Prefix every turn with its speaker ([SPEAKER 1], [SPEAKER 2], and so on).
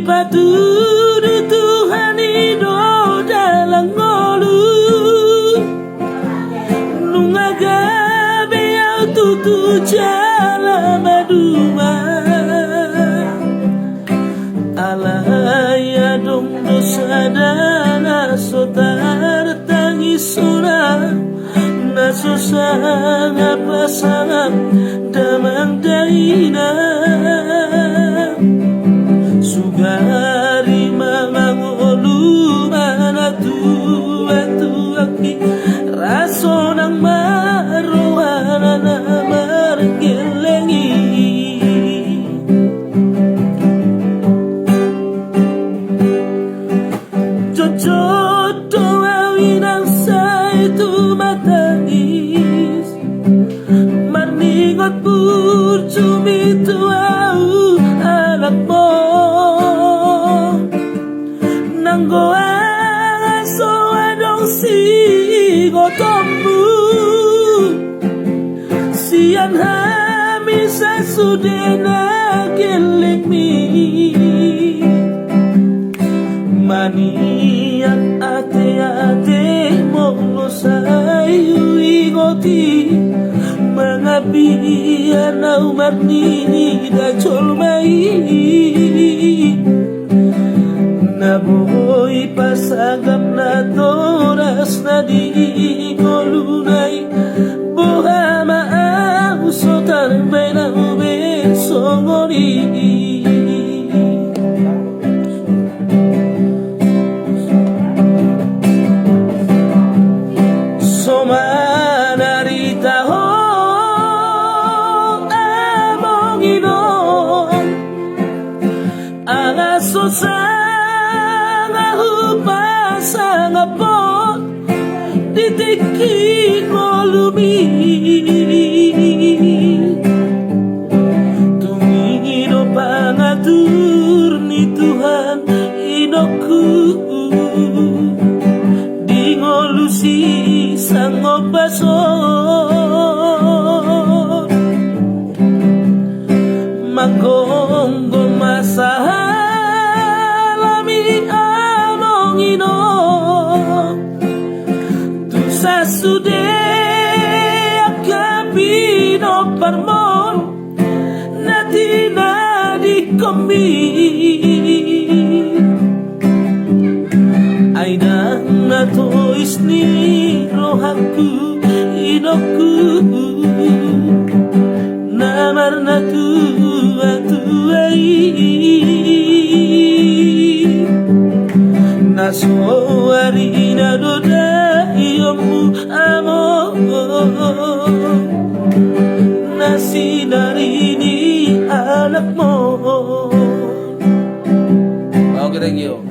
[SPEAKER 1] patudu Tuhan ido dalang ngolu nungaga beyau tutu jala maduma alaya dong dosa dana sotar tangisuna nasusang pasang damang daina sugari mamangolu manatu atuaki raso ng maruana na margelengi jojoto awinang sa itu matangis maningot purcumito au anak mo nanggoang so adong sigo tombu sian hami sa sudena kilik mi maniak ate-ate mo sayu igoti mga biyan na umarni da cholmai nabuhay pasagap na toras na di kolunay buha maaso tarbay na ube songori somanarita ho among inon ang aso sa sang apot ditiki kolumi tumingido pangatur ni Tuhan inoku di ngolusi sang opasot magonggo masahalami tu sasude akapino parmon natina di komi aina nato isni rohaku inoku namar natu atuai nasowari na doda iyomu amo nasinari ni anak mo. Okay, thank you.